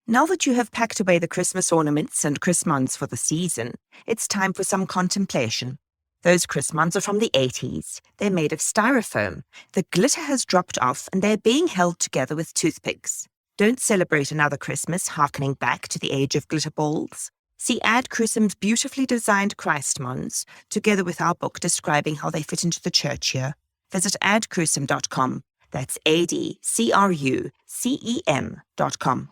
Now that you have packed away the Christmas ornaments and Christmas for the season, it's time for some contemplation. Those Christmas are from the 80s. They're made of styrofoam. The glitter has dropped off and they're being held together with toothpicks. Don't celebrate another Christmas harkening back to the age of glitter balls. See Ad Crusim's beautifully designed Christmons, together with our book describing how they fit into the church year. Visit adcrusim.com. That's ADCRUCEM.com.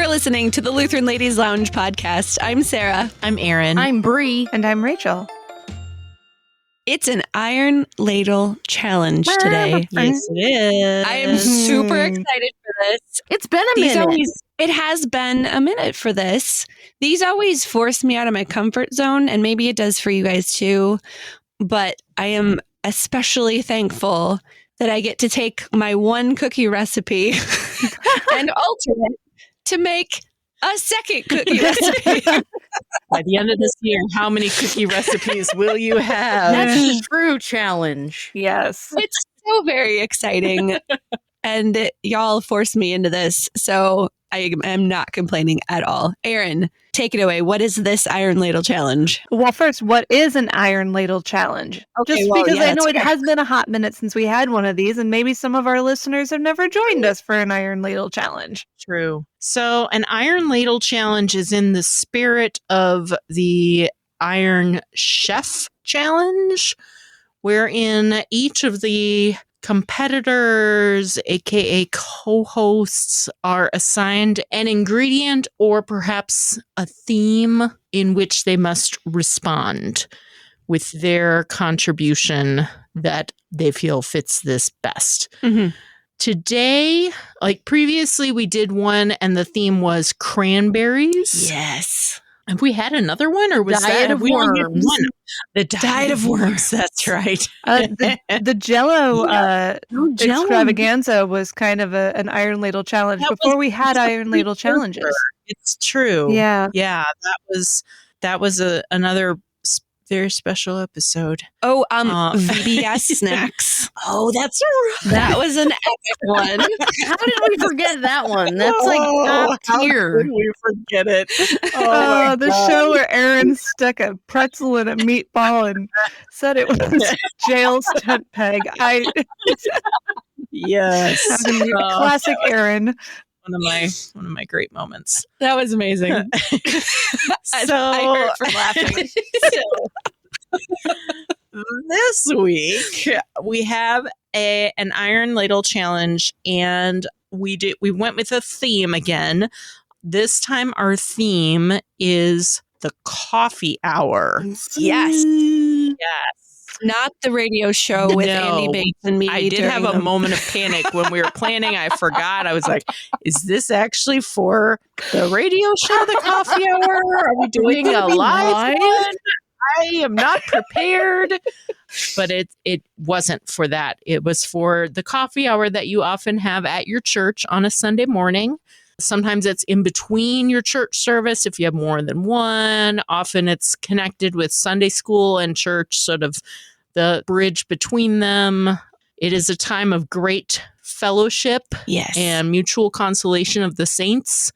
Listening to the Lutheran Ladies Lounge podcast. I'm Sarah. I'm Erin. I'm Bree. And I'm Rachel. It's an iron ladle challenge today. Yes, it is. I am super excited for this. It's been a minute. It has been a minute for this. These always force me out of my comfort zone, and maybe it does for you guys too. But I am especially thankful that I get to take my one cookie recipe and alter it to make a second cookie recipe. By the end of this year, how many cookie recipes will you have? That's a true challenge. Yes. It's so very exciting. And y'all forced me into this, so I am not complaining at all. Erin, take it away. What is this Iron Ladle Challenge? Well, first, what is an Iron Ladle Challenge? Okay, Just well, because yeah, I know that's it fair. has been a hot minute since we had one of these, and maybe some of our listeners have never joined us for an Iron Ladle Challenge. True. So an Iron Ladle Challenge is in the spirit of the Iron Chef Challenge, wherein each of the competitors, aka co-hosts, are assigned an ingredient or perhaps a theme in which they must respond with their contribution that they feel fits this best. Mm-hmm. Today, like previously, we did one and the theme was cranberries. Yes. Have we had another one, or was Diet that of we only had worms. one? The diet of worms. That's right. The Jello extravaganza was kind of an Iron Ladle Challenge That before was we had Iron Ladle Challenges. It's true. Yeah. Yeah. That was another very special episode. Oh, VBS snacks. Oh, that's right. That was an epic one. How did we forget that one? That's like top How tier. could we forget it? Oh, the show where Erin stuck a pretzel in a meatball and said it was jail stunt peg. Yes. Classic Erin. One of my great moments. That was amazing. So I hurt from laughing. This week we have an Iron Ladle Challenge, and we went with a theme again. This time our theme is the coffee hour. Yes. Yes. Not the radio show with No. Andy Bates and me. I did have a moment of panic when we were planning. I forgot. I was like, is this actually for the radio show, the coffee hour? Are we doing a live one? I am not prepared. But it wasn't for that. It was for the coffee hour that you often have at your church on a Sunday morning. Sometimes it's in between your church service if you have more than one. Often it's connected with Sunday school and church, sort of the bridge between them. It is a time of great fellowship and mutual consolation of the saints.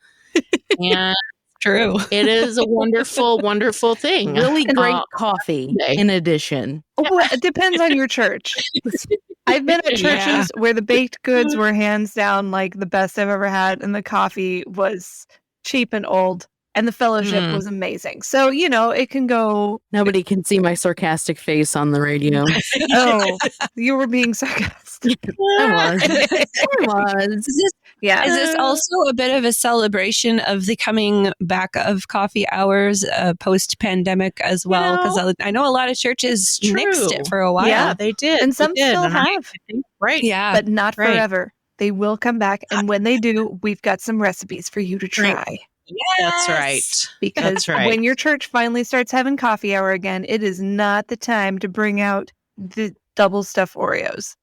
And True. it is a wonderful, wonderful thing. Really great coffee in addition. Oh, it depends on your church. I've been at churches where the baked goods were hands down like the best I've ever had, and the coffee was cheap and old, and the fellowship was amazing. So, it can go. Nobody can see my sarcastic face on the radio. Oh, you were being sarcastic. I was. Yeah. Is this also a bit of a celebration of the coming back of coffee hours post-pandemic as well? Because I know a lot of churches nixed it for a while. Yeah, they did. And some still have. I think, right. Yeah. But not forever. They will come back. And when they do, we've got some recipes for you to try. That's right. Because That's right. when your church finally starts having coffee hour again, it is not the time to bring out the double stuffed Oreos.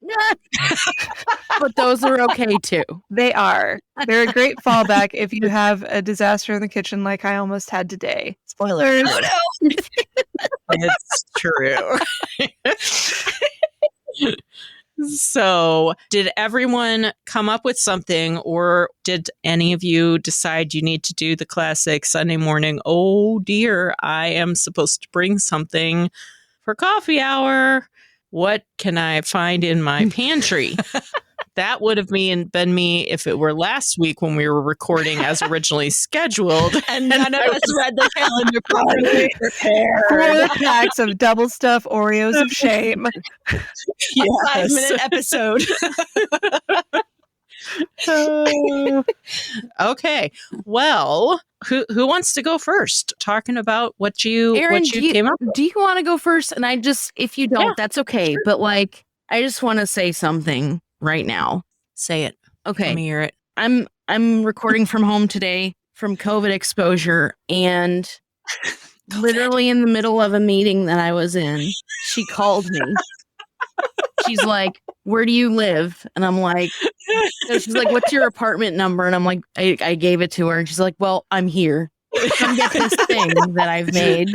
But those are okay too. They are. They're a great fallback if you have a disaster in the kitchen like I almost had today. Spoilers. Oh, no. It's true. So, did everyone come up with something, or did any of you decide you need to do the classic Sunday morning? Oh dear, I am supposed to bring something for coffee hour. What can I find in my pantry? That would have been me if it were last week when we were recording as originally scheduled. And none of us read the calendar properly. 4 packs of double stuffed Oreos of shame. Yes. 5-minute episode. Okay. Well, who wants to go first? Talking about what you Erin, came up with. do you want to go first? And if you don't, that's okay. Sure. But I just want to say something right now. Say it. Okay. Let me hear it. I'm recording from home today from COVID exposure, and literally in the middle of a meeting that I was in, she called me. She's like, "Where do you live?" And I'm like, she's like, "What's your apartment number?" And I'm like, I gave it to her, and she's like, "Well, I'm here. Come get this thing that I've made."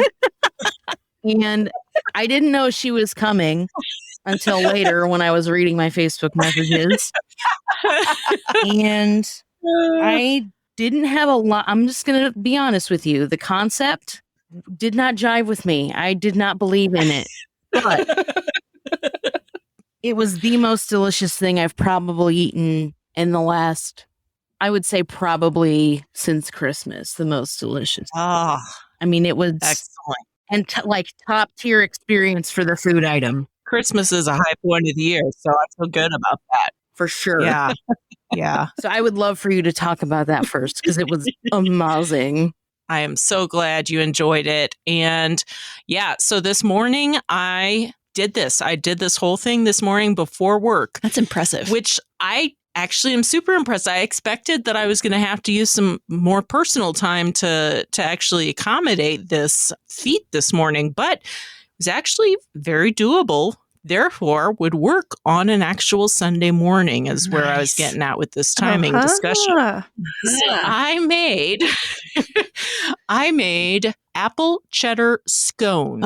And I didn't know she was coming until later when I was reading my Facebook messages. And I didn't have a lot. I'm just going to be honest with you. The concept did not jive with me. I did not believe in it. But it was the most delicious thing I've probably eaten in the last, I would say probably since Christmas, the most delicious. Oh, I mean, it was excellent. And top tier experience for the food item. Christmas is a high point of the year, so I feel good about that. For sure. Yeah. Yeah. So I would love for you to talk about that first, because it was amazing. I am so glad you enjoyed it. And yeah, so this morning I did this. I did this whole thing this morning before work. That's impressive. Which I actually am super impressed. I expected that I was going to have to use some more personal time to actually accommodate this feat this morning, but it was actually very doable. Therefore, would work on an actual Sunday morning is where I was getting at with this timing discussion. So I made apple cheddar scones.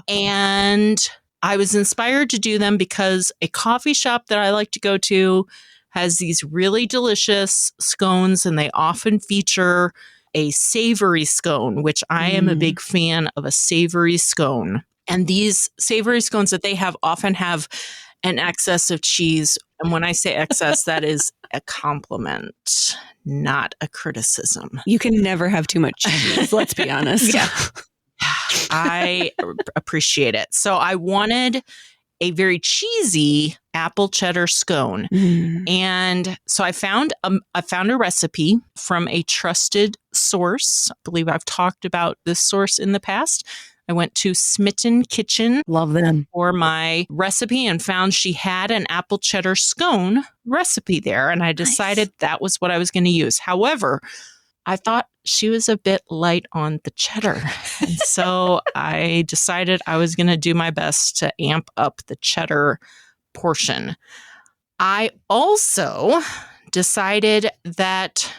And I was inspired to do them because a coffee shop that I like to go to has these really delicious scones, and they often feature a savory scone, which I am a big fan of a savory scone. And these savory scones that they have often have an excess of cheese. And when I say excess, that is a compliment, not a criticism. You can never have too much cheese, let's be honest. Yeah. I appreciate it. So I wanted a very cheesy apple cheddar scone. And so I found a recipe from a trusted source. I believe I've talked about this source in the past. I went to Smitten Kitchen. Love them. For my recipe and found she had an apple cheddar scone recipe there. And I decided that was what I was going to use. However, I thought she was a bit light on the cheddar. And so I decided I was going to do my best to amp up the cheddar portion. I also decided that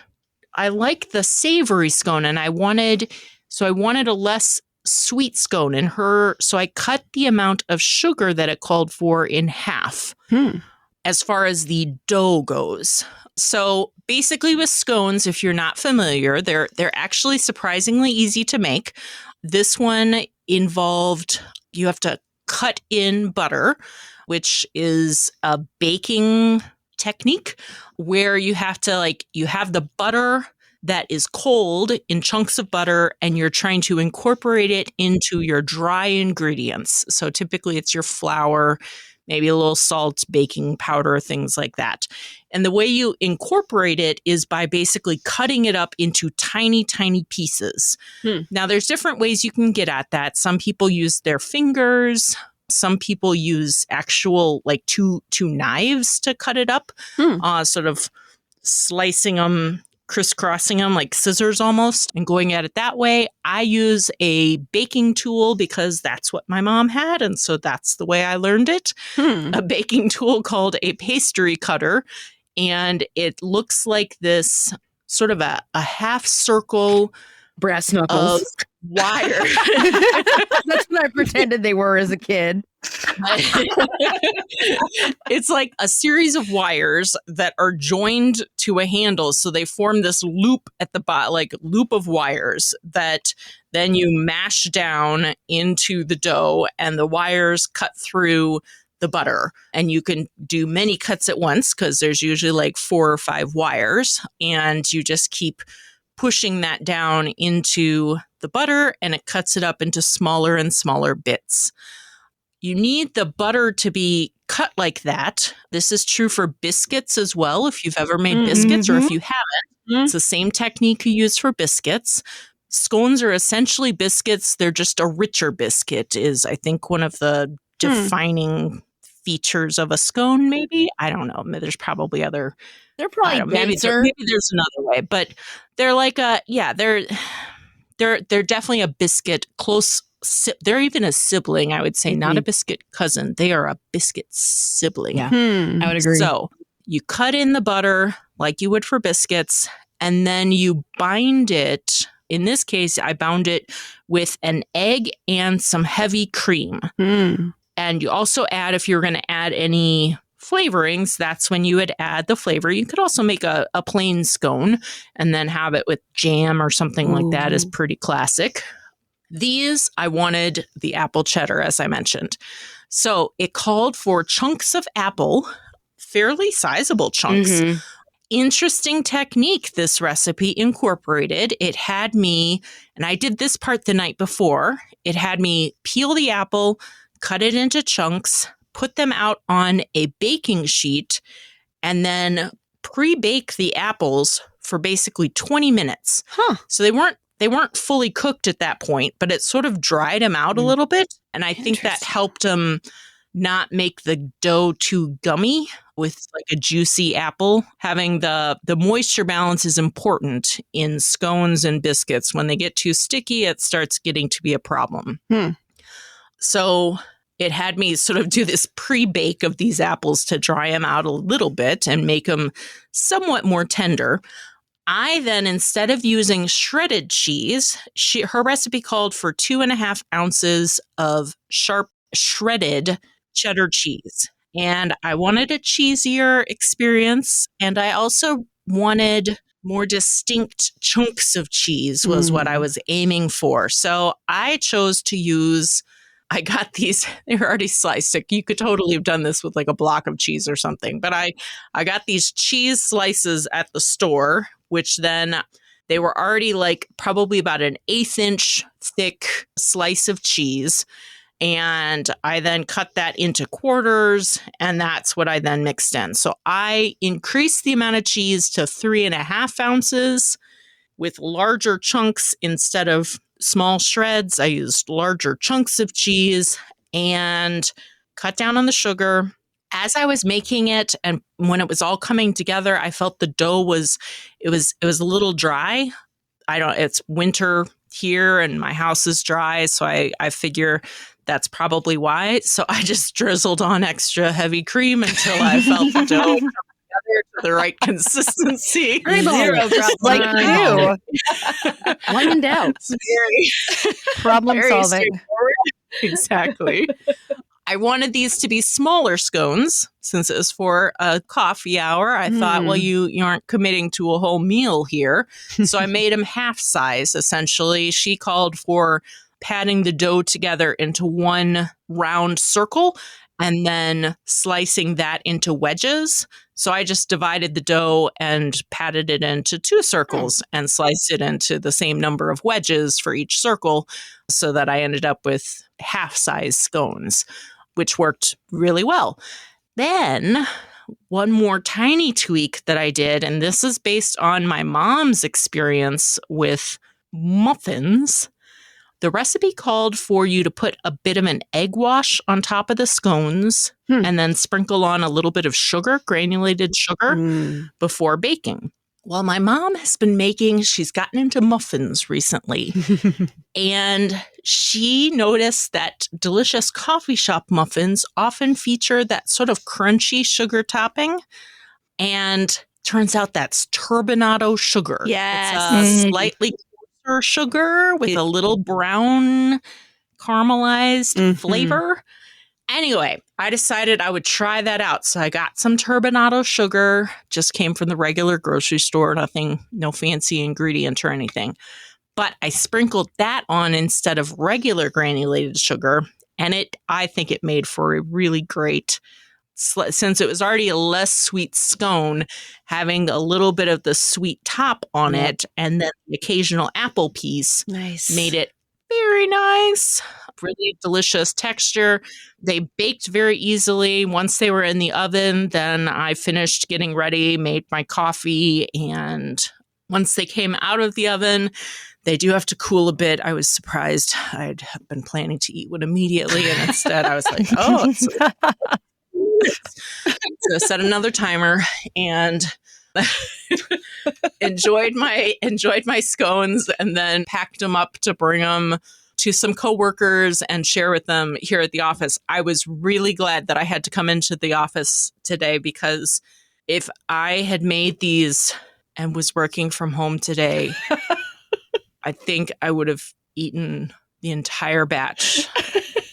I like the savory scone, and I wanted a less sweet scone in her. So I cut the amount of sugar that it called for in half as far as the dough goes. So basically with scones, if you're not familiar, they're actually surprisingly easy to make. This one involved, you have to cut in butter, which is a baking technique where you have to you have the butter that is cold in chunks of butter, and you're trying to incorporate it into your dry ingredients. So typically it's your flour, maybe a little salt, baking powder, things like that. And the way you incorporate it is by basically cutting it up into tiny, tiny pieces. Now, there's different ways you can get at that. Some people use their fingers. Some people use actual two knives to cut it up, sort of slicing them crisscrossing them like scissors almost and going at it that way. I use a baking tool because that's what my mom had. And so that's the way I learned it. A baking tool called a pastry cutter. And it looks like this sort of a half circle Brass knuckles. of wire. That's what I pretended they were as a kid. It's like a series of wires that are joined to a handle. So they form this loop at the bottom, like loop of wires that then you mash down into the dough, and the wires cut through the butter. And you can do many cuts at once because there's usually like 4 or 5 wires, and you just keep pushing that down into the butter, and it cuts it up into smaller and smaller bits. You need the butter to be cut like that. This is true for biscuits as well. If you've ever made biscuits, or if you haven't, it's the same technique you use for biscuits. Scones are essentially biscuits. They're just a richer biscuit is, I think, one of the defining features of a scone, maybe. I don't know. There's probably other. They're probably denser. Maybe there's another way, but they're like they're definitely a biscuit close. They're even a sibling, I would say, not a biscuit cousin. They are a biscuit sibling. Yeah, I would agree. So you cut in the butter like you would for biscuits, and then you bind it. In this case, I bound it with an egg and some heavy cream. And you also add, if you're going to add any flavorings, that's when you would add the flavor. You could also make a plain scone and then have it with jam or something like that is pretty classic. These, I wanted the apple cheddar, as I mentioned. So it called for chunks of apple, fairly sizable chunks. Interesting technique this recipe incorporated. It had me, and I did this part the night before, it had me peel the apple, cut it into chunks, put them out on a baking sheet, and then pre-bake the apples for basically 20 minutes. So they weren't fully cooked at that point, but it sort of dried them out a little bit. And I think that helped them not make the dough too gummy with like a juicy apple. Having the moisture balance is important in scones and biscuits. When they get too sticky, it starts getting to be a problem. So it had me sort of do this pre-bake of these apples to dry them out a little bit and make them somewhat more tender. I then, instead of using shredded cheese, her recipe called for 2.5 ounces of sharp shredded cheddar cheese. And I wanted a cheesier experience. And I also wanted more distinct chunks of cheese was what I was aiming for. So I chose to use, I got these, they were already sliced. You could totally have done this with like a block of cheese or something. But I got these cheese slices at the store, which then they were already like probably about an 1/8 inch thick slice of cheese. And I then cut that into quarters, and that's what I then mixed in. So I increased the amount of cheese to 3.5 ounces with larger chunks instead of small shreds. I used larger chunks of cheese and cut down on the sugar. As I was making it and when it was all coming together, I felt the dough was a little dry. It's winter here and my house is dry, so I figure that's probably why. So I just drizzled on extra heavy cream until I felt the dough come together to the right consistency. 0 drops Like you. When in doubt. Problem Very solving. straightforward. Exactly. I wanted these to be smaller scones since it was for a coffee hour. I thought, well, you aren't committing to a whole meal here. So I made them half size, essentially. She called for patting the dough together into one round circle and then slicing that into wedges. So I just divided the dough and patted it into 2 circles and sliced it into the same number of wedges for each circle so that I ended up with half-size scones, which worked really well. Then one more tiny tweak that I did, and this is based on my mom's experience with muffins. The recipe called for you to put a bit of an egg wash on top of the scones and then sprinkle on a little bit of sugar, granulated sugar, before baking. Well, my mom has been she's gotten into muffins recently. And she noticed that delicious coffee shop muffins often feature that sort of crunchy sugar topping. And turns out that's turbinado sugar. Yes. It's a slightly coarser sugar with a little brown caramelized flavor. Anyway, I decided I would try that out. So I got some turbinado sugar, just came from the regular grocery store, no fancy ingredient or anything. But I sprinkled that on instead of regular granulated sugar. And I think it made for a really great, since it was already a less sweet scone, having a little bit of the sweet top on it and then the occasional apple piece made it very nice. Really delicious texture. They baked very easily. Once they were in the oven, then I finished getting ready, made my coffee, and once they came out of the oven, they do have to cool a bit. I was surprised. I'd been planning to eat one immediately, and instead I was like, oh. So I set another timer and enjoyed my scones, and then packed them up to bring them to some coworkers and share with them here at the office. I was really glad that I had to come into the office today, because if I had made these and was working from home today, I think I would have eaten the entire batch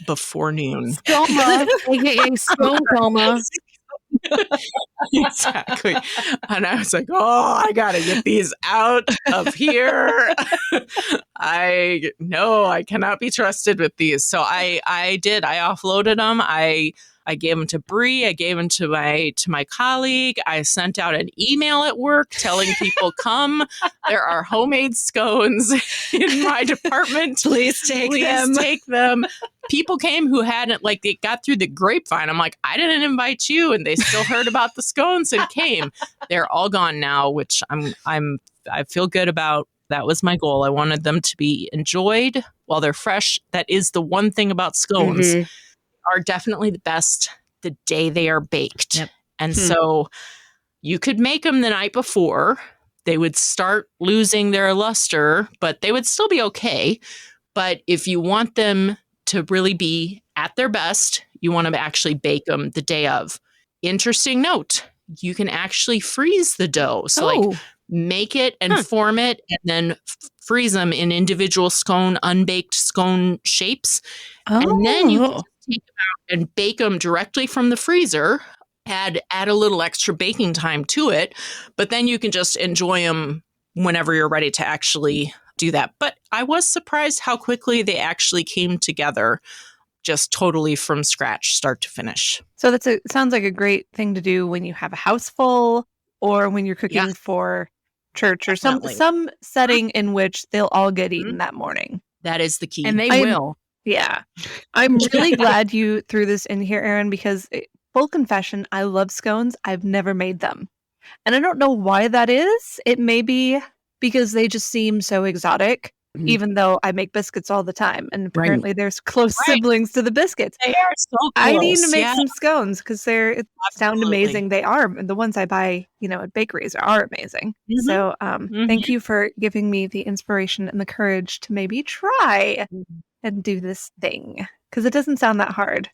before noon. Scoma, aka scone coma. Exactly. And I was like, oh, I gotta get these out of here. I cannot be trusted with these. So I did. I offloaded them. I gave them to Bree. I gave them to my colleague. I sent out an email at work telling people, come. There are homemade scones in my department. Please take them. People came who hadn't, they got through the grapevine. I'm like, I didn't invite you, and they still heard about the scones and came. They're all gone now, which I feel good about. That was my goal. I wanted them to be enjoyed while they're fresh. That is the one thing about scones. Are definitely the best the day they are baked. Yep. And so you could make them the night before. They would start losing their luster, but they would still be okay. But if you want them to really be at their best, you want to actually bake them the day of. Interesting note, you can actually freeze the dough. So make it and form it, and then freeze them in individual unbaked scone shapes. And then you can take them out and bake them directly from the freezer. Add a little extra baking time to it, but then you can just enjoy them whenever you're ready to actually do that. But I was surprised how quickly they actually came together, just totally from scratch, start to finish. So sounds like a great thing to do when you have a house full, or when you're cooking for church, or some setting in which they'll all get eaten that morning. That is the key. And they will. Yeah. I'm really glad you threw this in here, Erin, because full confession, I love scones. I've never made them. And I don't know why that is. It may be because they just seem so exotic, even though I make biscuits all the time. And apparently there's close siblings to the biscuits. They are so close. I need to make some scones because they sound amazing. They are. And the ones I buy, at bakeries are amazing. So thank you for giving me the inspiration and the courage to maybe try and do this thing, because it doesn't sound that hard.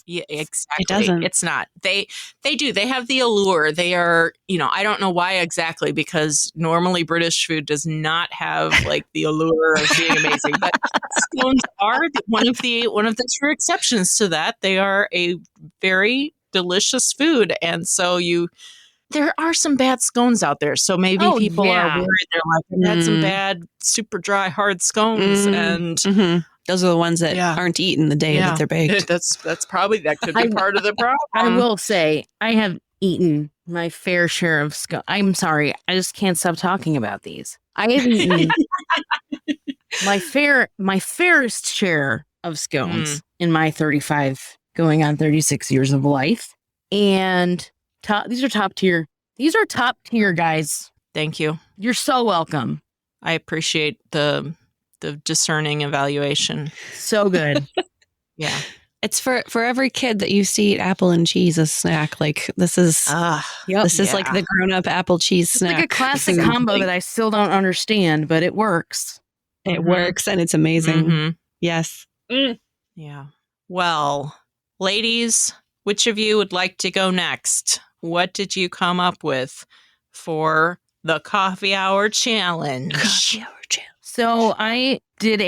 Yeah, exactly. It doesn't. It's not. They do. They have the allure. They are, I don't know why exactly, because normally British food does not have the allure of being amazing. But scones are one of the true exceptions to that. They are a very delicious food, and so there are some bad scones out there. So maybe people are worried. They're like, I had some bad, super dry, hard scones, and those are the ones that aren't eaten the day that they're baked. That's probably, that could be part of the problem. I will say, I have eaten my fair share of scones. I'm sorry, I just can't stop talking about these. I have eaten my fairest share of scones in my 35, going on 36 years of life, and these are top tier. These are top tier, guys. Thank you. You're so welcome. I appreciate the discerning evaluation. So good. Yeah. It's for every kid that you see eat apple and cheese as snack. Like this is this is like the grown up apple cheese snack. It's like a classic combo that I still don't understand, but it works. It works and it's amazing. Mm-hmm. Yes. Yeah. Well, ladies, which of you would like to go next? What did you come up with for the coffee hour challenge? So I did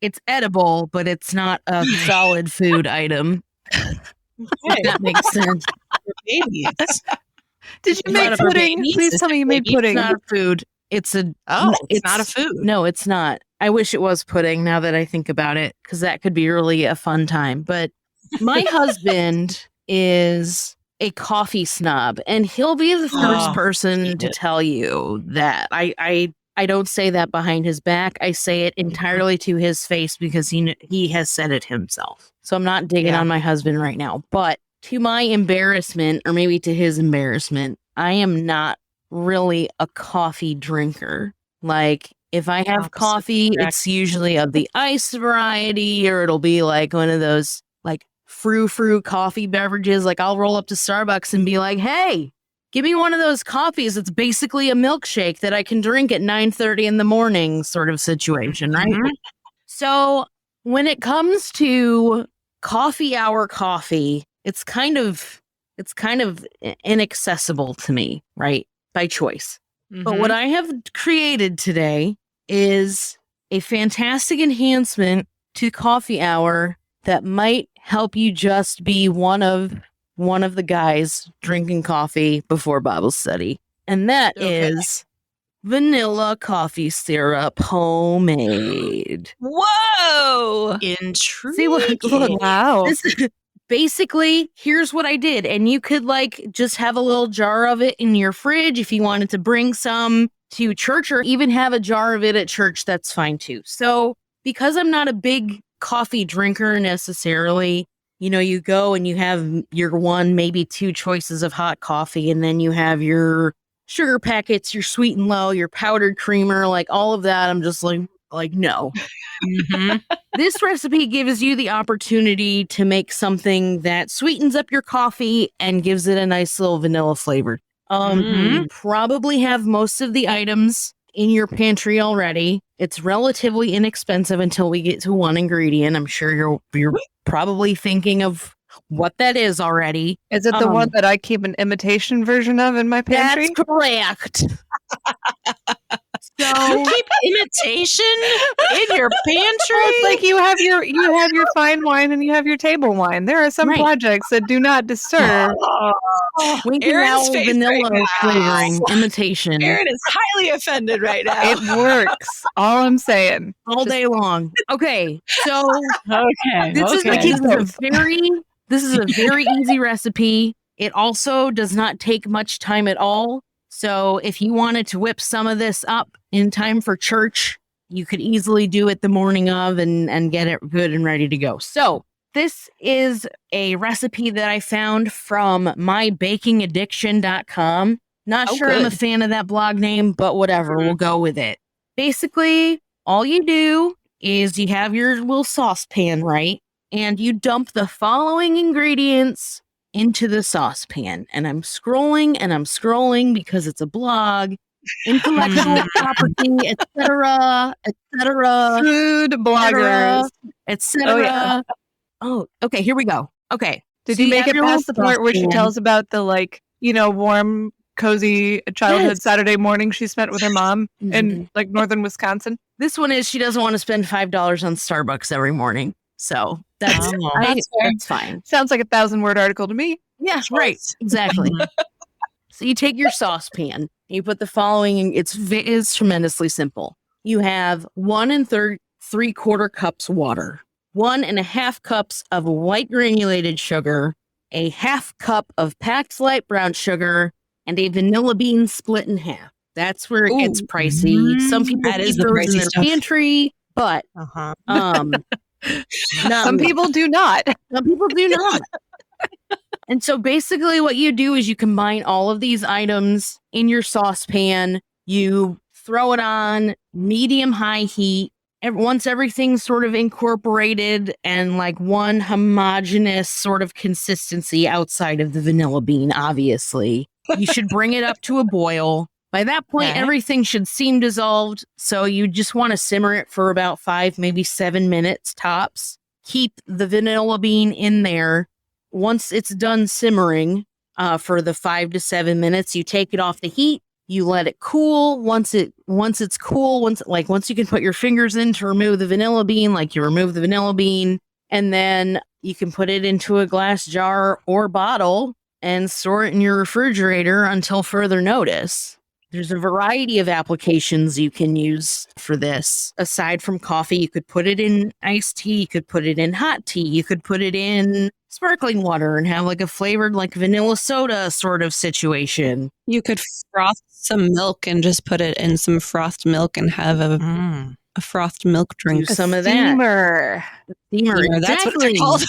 it's edible, but it's not a solid food item. If that makes sense. Babies. Did you make pudding? Please tell me you made pudding. It's not a food. It's not a food. No, it's not. I wish it was pudding now that I think about it, because that could be really a fun time. But my husband is a coffee snob, and he'll be the first person to tell you that. I don't say that behind his back. I say it entirely to his face because he has said it himself. So I'm not digging on my husband right now. But to my embarrassment, or maybe to his embarrassment, I am not really a coffee drinker. Like, if I have coffee, it's usually of the iced variety, or it'll be like one of those like frou-frou coffee beverages. Like, I'll roll up to Starbucks and be like, hey, give me one of those coffees. It's basically a milkshake that I can drink at 9:30 in the morning sort of situation, right? Mm-hmm. So when it comes to coffee hour coffee, it's kind of inaccessible to me, right? By choice. Mm-hmm. But what I have created today is a fantastic enhancement to coffee hour that might help you just be one of the guys drinking coffee before Bible study. And that is vanilla coffee syrup, homemade. Whoa! Intriguing. See, look, wow. Basically, here's what I did. And you could just have a little jar of it in your fridge if you wanted to bring some to church, or even have a jar of it at church. That's fine too. So because I'm not a big coffee drinker necessarily, you go and you have your one, maybe two choices of hot coffee, and then you have your sugar packets, your sweet and low, your powdered creamer, like all of that. I'm just like no. Mm-hmm. This recipe gives you the opportunity to make something that sweetens up your coffee and gives it a nice little vanilla flavor. You probably have most of the items in your pantry already. It's relatively inexpensive until we get to one ingredient. I'm sure you're probably thinking of what that is already. Is it the one that I keep an imitation version of in my pantry? That's correct. So you keep imitation in your pantry? Well, it's like you have your fine wine and you have your table wine. There are some projects that do not disturb. Erin's vanilla flavoring imitation. Erin is highly offended right now. It works. All I'm saying, all day long. Okay, so this is a very easy recipe. It also does not take much time at all. So if you wanted to whip some of this up in time for church, you could easily do it the morning of and get it good and ready to go. So this is a recipe that I found from mybakingaddiction.com. Not sure I'm a fan of that blog name, but whatever, we'll go with it. Basically, all you do is you have your little saucepan, right? And you dump the following ingredients into the saucepan. And I'm scrolling because it's a blog, intellectual property, etc., food bloggers, etc. Oh, okay, here we go. Okay. Did you make it past the part where she tells about the warm, cozy childhood Saturday morning she spent with her mom in northern Wisconsin? This one is she doesn't want to spend $5 on Starbucks every morning. So that's fine. Sounds like a 1,000-word article to me. Yeah, right. Exactly. So you take your saucepan, you put the following, it's tremendously simple. You have 1 3/4 cups water, 1.5 cups of white granulated sugar, a 1/2 cup of packed light brown sugar, and a vanilla bean split in half. That's where it gets pricey. Some people keep those in their pantry, but some people do not. Some people do not. And so basically what you do is you combine all of these items in your saucepan. You throw it on medium-high heat, once everything's sort of incorporated and like one homogeneous sort of consistency outside of the vanilla bean, obviously, you should bring it up to a boil. By that point, Okay. everything should seem dissolved. So you just want to simmer it for about 5, maybe 7 minutes tops. Keep the vanilla bean in there. Once it's done simmering for the 5 to 7 minutes, you take it off the heat. You let it cool. Once it's cool, once you can put your fingers in to remove the vanilla bean, like you remove the vanilla bean, and then you can put it into a glass jar or bottle and store it in your refrigerator until further notice. There's a variety of applications you can use for this. Aside from coffee, you could put it in iced tea, you could put it in hot tea, you could put it in sparkling water and have like a flavored like vanilla soda sort of situation. You could froth some milk and just put it in some frothed milk and have a frothed milk drink. Do some of that. Steamer. Steamer, That's what exactly. it's called.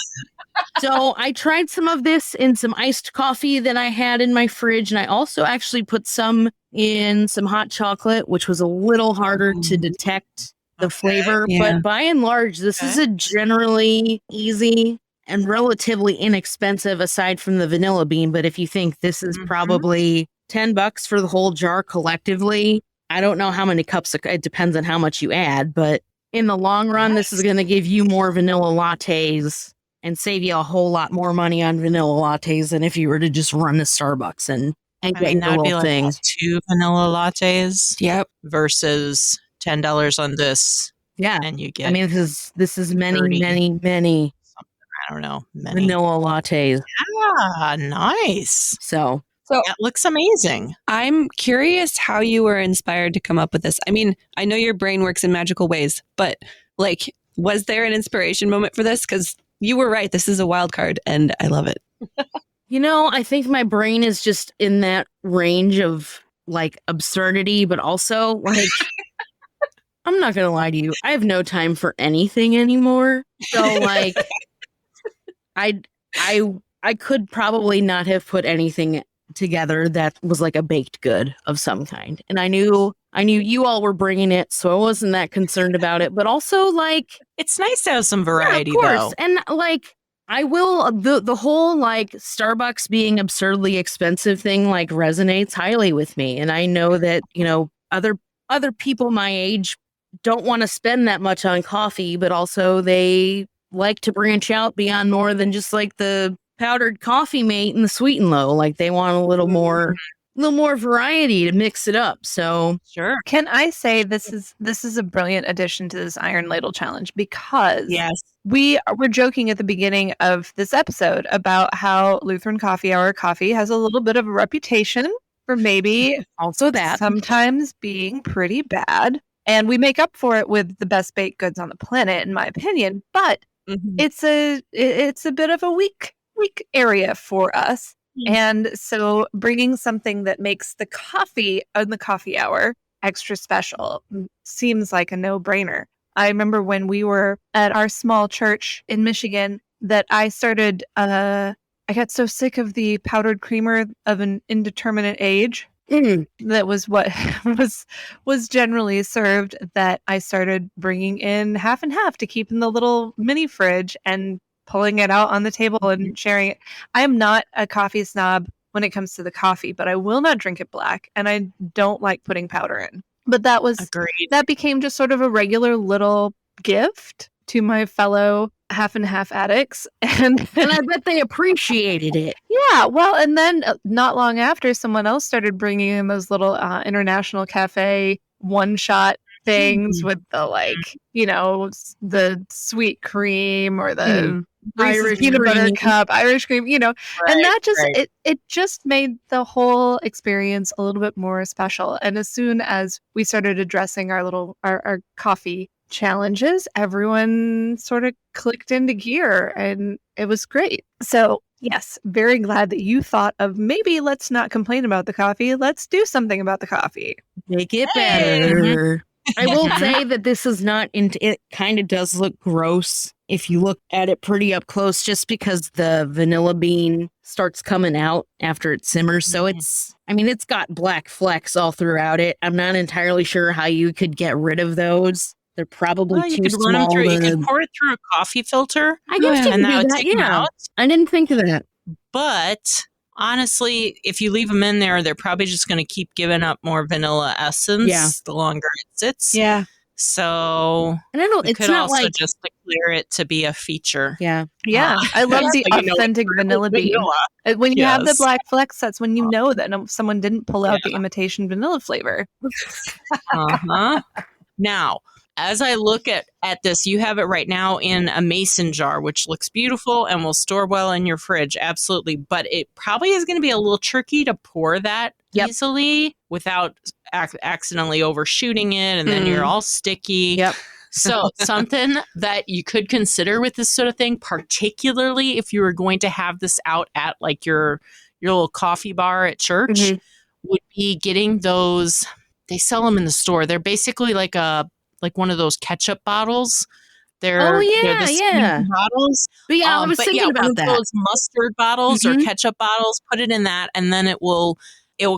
So I tried some of this in some iced coffee that I had in my fridge, and I also actually put some in some hot chocolate, which was a little harder to detect the flavor. Yeah. But by and large, this is a generally easy and relatively inexpensive aside from the vanilla bean. But if you think this is probably $10 for the whole jar collectively, I don't know how many cups, it depends on how much you add, but in the long run, this is going to give you more vanilla lattes and save you a whole lot more money on vanilla lattes than if you were to just run to Starbucks and get your that would be little like thing. 2 vanilla lattes Yep. versus $10 on this. Yeah. And you get, I mean, this is many, 30. many I don't know, many. vanilla lattes. Ah, nice. So That looks amazing. I'm curious how you were inspired to come up with this. I mean, I know your brain works in magical ways, but like, was there an inspiration moment for this? Because you were right. This is a wild card and I love it. I think my brain is just in that range of like absurdity, but also like, I'm not going to lie to you. I have no time for anything anymore. So like, I could probably not have put anything together that was like a baked good of some kind. And I knew you all were bringing it, so I wasn't that concerned about it. But also like, It's nice to have some variety, yeah, of though. course. And like, I will, the whole like Starbucks being absurdly expensive thing like resonates highly with me. And I know that, other people my age don't want to spend that much on coffee, but also they like to branch out beyond more than just like the powdered coffee mate and the sweet and low. Like they want a little more variety to mix it up. So Sure. Can I say this is a brilliant addition to this Iron Ladle Challenge because Yes. we were joking at the beginning of this episode about how Lutheran Coffee Hour coffee has a little bit of a reputation for maybe also that. sometimes being pretty bad. And we make up for it with the best baked goods on the planet, in my opinion. But it's a bit of a weak area for us. And so bringing something that makes the coffee on the coffee hour extra special seems like a no-brainer. I remember when we were at our small church in Michigan that I started, I got so sick of the powdered creamer of an indeterminate age. That was what was generally served, that I started bringing in half and half to keep in the little mini fridge and pulling it out on the table and sharing it. I am not a coffee snob when it comes to the coffee, but I will not drink it black, and I don't like putting powder in. But that became just sort of a regular little gift to my fellow half and half addicts. And I bet they appreciated it. yeah, well, and then not long after, someone else started bringing in those little International Cafe one-shot things with the the sweet cream or the Irish peanut butter cup, Irish cream, and that just it just made the whole experience a little bit more special. And as soon as we started addressing our coffee challenges, everyone sort of clicked into gear and it was great. So yes, very glad that you thought of maybe let's not complain about the coffee. Let's do something about the coffee. Make it better. I will say that this is not, it kind of does look gross if you look at it pretty up close, just because the vanilla bean starts coming out after it simmers. So it's got black flecks all throughout it. I'm not entirely sure how you could get rid of those. They're probably Well, you too could run them small. through. You could pour it through a coffee filter. I guess you and can that do would that. take them Yeah, out. I didn't think of that. But honestly, if you leave them in there, they're probably just going to keep giving up more vanilla essence the longer it sits. Yeah. So And I don't. we It's could not also like. just declare it to be a feature. Yeah. Yeah, I love That's the how you know authentic it's vanilla bean. vanilla. When you have the Yes. black flecks, that's when you know that someone didn't pull out the imitation vanilla flavor. Uh-huh. Now, as I look at this, you have it right now in a mason jar, which looks beautiful and will store well in your fridge. Absolutely. But it probably is going to be a little tricky to pour that easily without accidentally overshooting it. And then you're all sticky. Yep. So something that you could consider with this sort of thing, particularly if you were going to have this out at like your little coffee bar at church, would be getting those. They sell them in the store. They're basically like one of those ketchup bottles. They're the squeeze bottles. But yeah, I was thinking about one of that. those mustard bottles or ketchup bottles. Put it in that, and then it will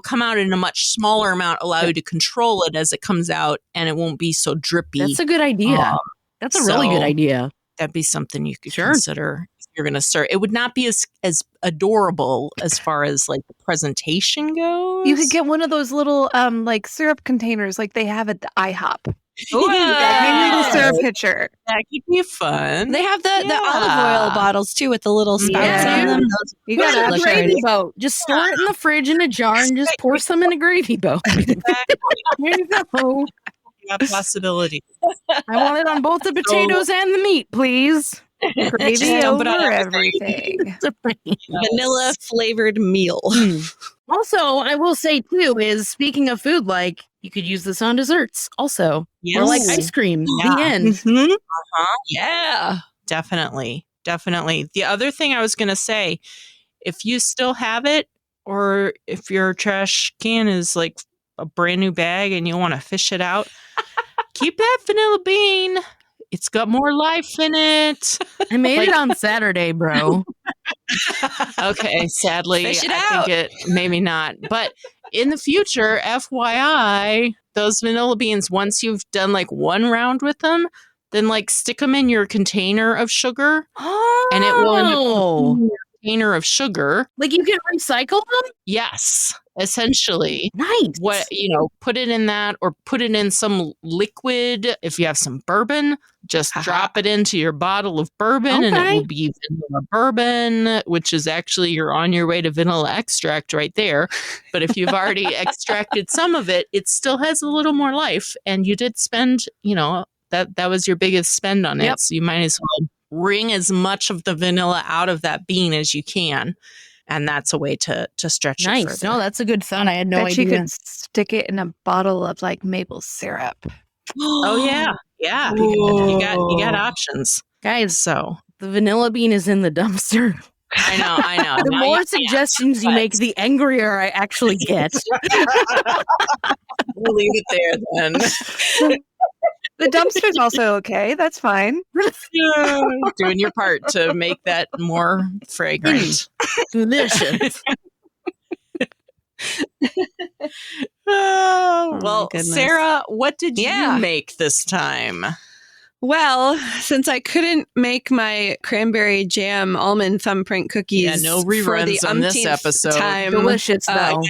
come out in a much smaller amount, allow you to control it as it comes out, and it won't be so drippy. That's a good idea. That's a really good idea. That'd be something you could consider if you're going to serve. It would not be as adorable as far as like the presentation goes. You could get one of those little like syrup containers like they have at the IHOP. Ooh, Maybe the syrup pitcher. That could be fun. They have the olive oil bottles too with the little spouts on them. You Put it gotta in a gravy boat. Just store it in the fridge in a jar and just pour some in a gravy boat. There you go. Yeah, possibility. I want it on both the potatoes and the meat, please. gravy Just dump it on over everything. everything. Vanilla flavored meal. Also, I will say too is speaking of food, like you could use this on desserts also, or like ice cream. Yeah. The end. Yeah, definitely. The other thing I was going to say, if you still have it, or if your trash can is like a brand new bag and you want to fish it out, keep that vanilla bean. It's got more life in it. I made it on Saturday, bro. Okay, sadly, Fish it I out. think it maybe not. But in the future, FYI, those vanilla beans, once you've done like one round with them, then like stick them in your container of sugar, and it will end up in your container of sugar. Like you can recycle them? Yes, essentially. Nice. Put it in that, or put it in some liquid. If you have some bourbon, just drop it into your bottle of bourbon, and it will be vanilla bourbon, which is actually you're on your way to vanilla extract right there. But if you've already extracted some of it, it still has a little more life, and you did spend, that was your biggest spend on it. So you might as well wring as much of the vanilla out of that bean as you can. And that's a way to stretch it further. No, that's a good thought. I had no Bet you idea. could stick it in a bottle of like maple syrup. Oh yeah. You got options. Guys, So the vanilla bean is in the dumpster. I know. The Now more you can't, suggestions you but make, the angrier I actually get. we'll leave it there then. The dumpster's also okay. That's fine. Doing your part to make that more fragrant. Delicious. Oh, my well, goodness. Sarah, what did Yeah. you make this time? Well, since I couldn't make my cranberry jam almond thumbprint cookies, Yeah, no for the reruns on this umpteenth episode. time, Delicious, though.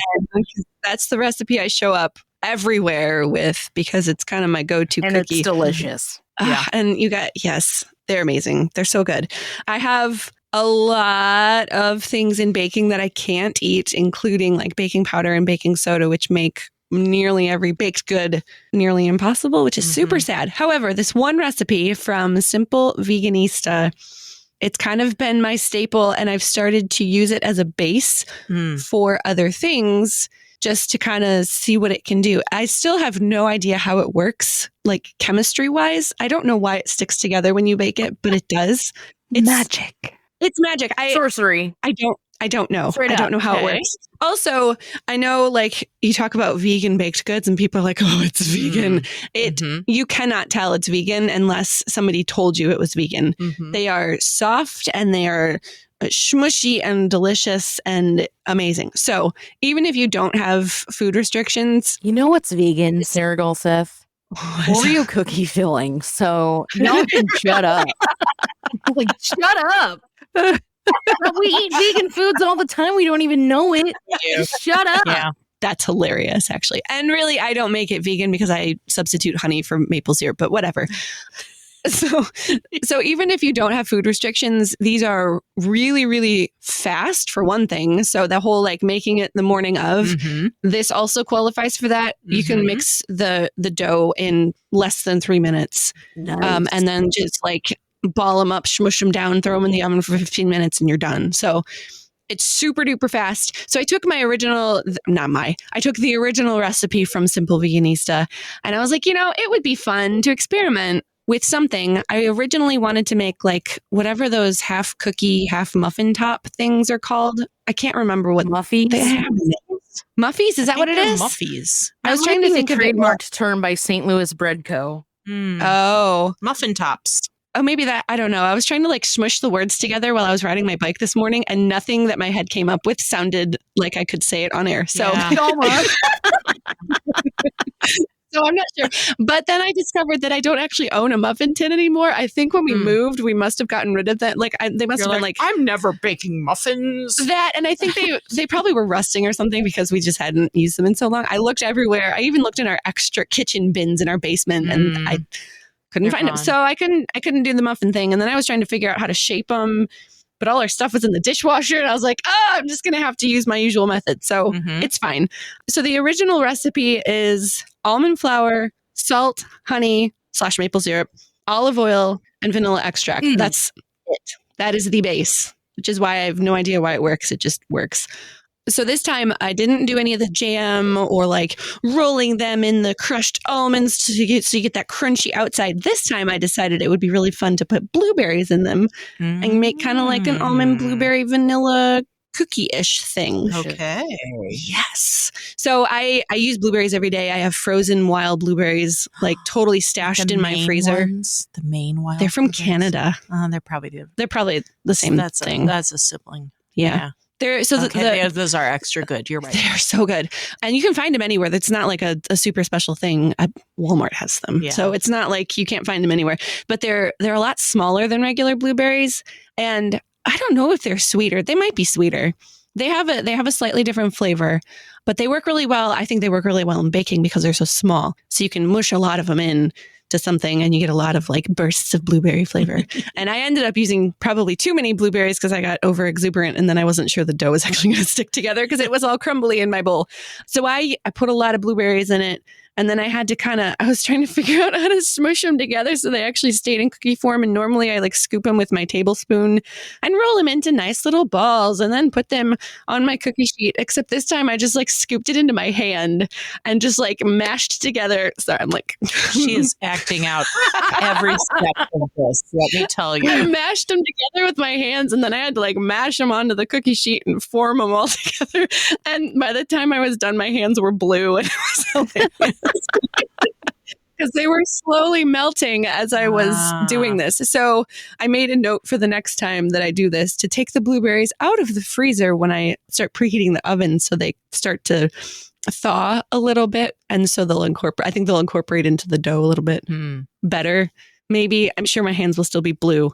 that's the recipe I show up everywhere with because it's kind of my go-to And cookie. it's delicious. Yeah. And you got, yes, they're amazing. They're so good. I have a lot of things in baking that I can't eat, including like baking powder and baking soda, which make nearly every baked good nearly impossible, which is super sad. However, this one recipe from Simple Veganista, it's kind of been my staple, and I've started to use it as a base for other things just to kind of see what it can do. I still have no idea how it works, like chemistry wise. I don't know why it sticks together when you bake it, but it does. It's Magic. It's magic. Sorcery. I don't know. Straight I don't up. know how it Okay. works. Also, I know like you talk about vegan baked goods and people are like, oh, it's vegan. You cannot tell it's vegan unless somebody told you it was vegan. They are soft and they are smushy and delicious and amazing. So even if you don't have food restrictions, You know what's vegan, Sarah Golseth? Oreo cookie filling. So y'all can shut up. Like, shut up. We eat vegan foods all the time. We don't even know it. Just shut up. Yeah. That's hilarious, actually. And really, I don't make it vegan because I substitute honey for maple syrup, but whatever. So even if you don't have food restrictions, these are really, really fast for one thing. So the whole like making it the morning of, this also qualifies for that. You can mix the dough in less than 3 minutes. Nice. And then just like ball them up, smush them down, throw them in the oven for 15 minutes and you're done. So it's super duper fast. So I took I took the original recipe from Simple Veganista and I was like, it would be fun to experiment with something. I originally wanted to make like whatever those half cookie, half muffin top things are called. I can't remember what Muffies. they have. Muffies? Is that what it is? Muffies. I was trying to think of it. Trademarked term by St. Louis Bread Co. Oh, Muffin tops. Oh, maybe that. I don't know. I was trying to like smush the words together while I was riding my bike this morning, and nothing that my head came up with sounded like I could say it on air. So, so I'm not sure. But then I discovered that I don't actually own a muffin tin anymore. I think when we moved, we must have gotten rid of that. Like they must have been like, I'm never baking muffins. That, and I think they probably were rusting or something because we just hadn't used them in so long. I looked everywhere. I even looked in our extra kitchen bins in our basement, and I couldn't find them. So I couldn't do the muffin thing. And then I was trying to figure out how to shape them, but all our stuff was in the dishwasher. And I was like, I'm just going to have to use my usual method. So it's fine. So the original recipe is almond flour, salt, honey / maple syrup, olive oil, and vanilla extract. That's it. That is the base, which is why I have no idea why it works. It just works. So this time I didn't do any of the jam or like rolling them in the crushed almonds so you get that crunchy outside. This time I decided it would be really fun to put blueberries in them and make kind of like an almond blueberry vanilla cookie-ish thing. Okay. Yes. So I use blueberries every day. I have frozen wild blueberries like totally stashed in my freezer. The main wild. They're from blueberries? Canada. They're probably the same thing. That's a sibling. Yeah. They're Those are extra good. You're right. They're so good. And you can find them anywhere. That's not like a super special thing. Walmart has them. Yeah. So it's not like you can't find them anywhere. But they're a lot smaller than regular blueberries. And I don't know if they're sweeter. They might be sweeter. They have a slightly different flavor, but they work really well. I think they work really well in baking because they're so small. So you can mush a lot of them in to something and you get a lot of like bursts of blueberry flavor. And I ended up using probably too many blueberries because I got over exuberant and then I wasn't sure the dough was actually going to stick together because it was all crumbly in my bowl. So I put a lot of blueberries in it. And then I had to I was trying to figure out how to smush them together so they actually stayed in cookie form. And normally I like scoop them with my tablespoon and roll them into nice little balls and then put them on my cookie sheet. Except this time I just like scooped it into my hand and just like mashed together. Sorry, I'm like... She is acting out every step of this, let me tell you. I mashed them together with my hands and then I had to like mash them onto the cookie sheet and form them all together. And by the time I was done, my hands were blue and it was hilarious. Because they were slowly melting as I was doing this. So I made a note for the next time that I do this to take the blueberries out of the freezer when I start preheating the oven so they start to thaw a little bit. And so they'll incorporate into the dough a little bit better. Maybe. I'm sure my hands will still be blue.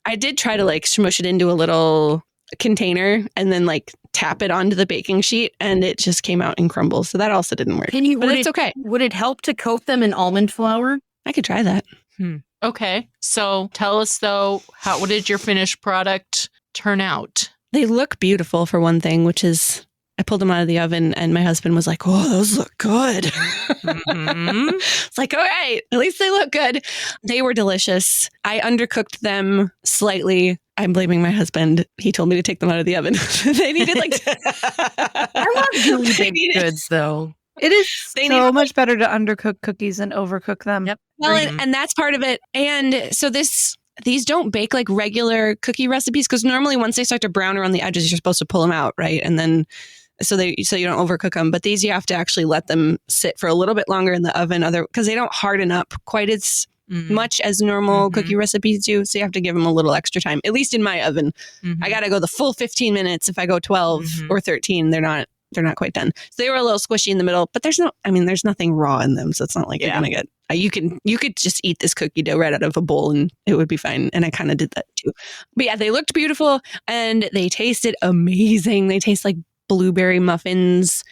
I did try to like smush it into a little container and then like tap it onto the baking sheet and it just came out in crumbles. So that also didn't work. But it's okay. Would it help to coat them in almond flour? I could try that. Okay. So tell us though, what did your finished product turn out? They look beautiful for one thing, which is I pulled them out of the oven and my husband was like, "Oh, those look good." It's like, all right, at least they look good. They were delicious. I undercooked them slightly. I'm blaming my husband. He told me to take them out of the oven. They needed like... I love really big goods though. It is so much better to undercook cookies than overcook them. Yep. Well, and that's part of it. And so these don't bake like regular cookie recipes because normally once they start to brown around the edges, you're supposed to pull them out, right? And then so you don't overcook them. But these you have to actually let them sit for a little bit longer in the oven, because they don't harden up quite as much as normal cookie recipes do. So you have to give them a little extra time, at least in my oven. I got to go the full 15 minutes. If I go 12 or 13, they're not they're not quite done. So they were a little squishy in the middle, but there's nothing raw in them. So it's not like you're going to get, you could just eat this cookie dough right out of a bowl and it would be fine. And I kind of did that too. But yeah, they looked beautiful and they tasted amazing. They taste like blueberry muffins.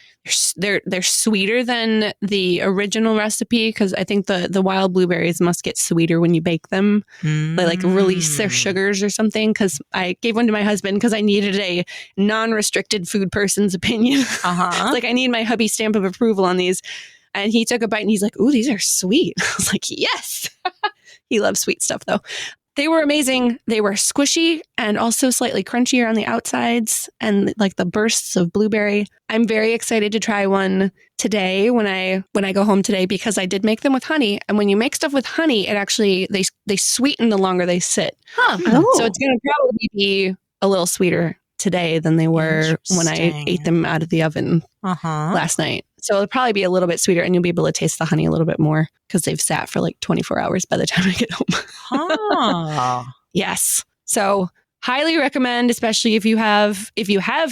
They're sweeter than the original recipe because I think the wild blueberries must get sweeter when you bake them. They like release their sugars or something. Because I gave one to my husband because I needed a non-restricted food person's opinion. Like I need my hubby stamp of approval on these. And he took a bite and he's like, "Ooh, these are sweet." I was like, "Yes." He loves sweet stuff though. They were amazing. They were squishy and also slightly crunchier on the outsides and like the bursts of blueberry. I'm very excited to try one today when I go home today because I did make them with honey. And when you make stuff with honey, it actually, they sweeten the longer they sit. So it's going to probably be a little sweeter today than they were when I ate them out of the oven last night. So it'll probably be a little bit sweeter and you'll be able to taste the honey a little bit more because they've sat for like 24 hours by the time I get home. Yes. So highly recommend, especially if you have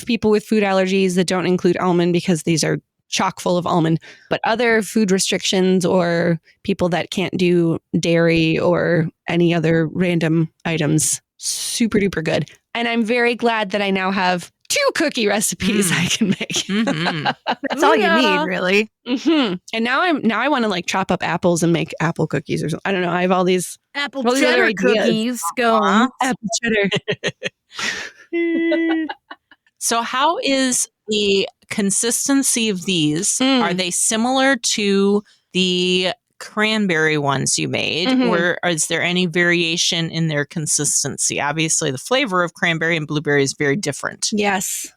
people with food allergies that don't include almond because these are chock full of almond, but other food restrictions or people that can't do dairy or any other random items, super duper good. And I'm very glad that I now have 2 cookie recipes I can make. That's all you need, really. And now I want to like chop up apples and make apple cookies or something. I don't know. I have all these apple-cheddar cookies. Scones. Apple-cheddar. So how is the consistency of these? Are they similar to the cranberry ones you made, or is there any variation in their consistency? Obviously, the flavor of cranberry and blueberry is very different. Yes.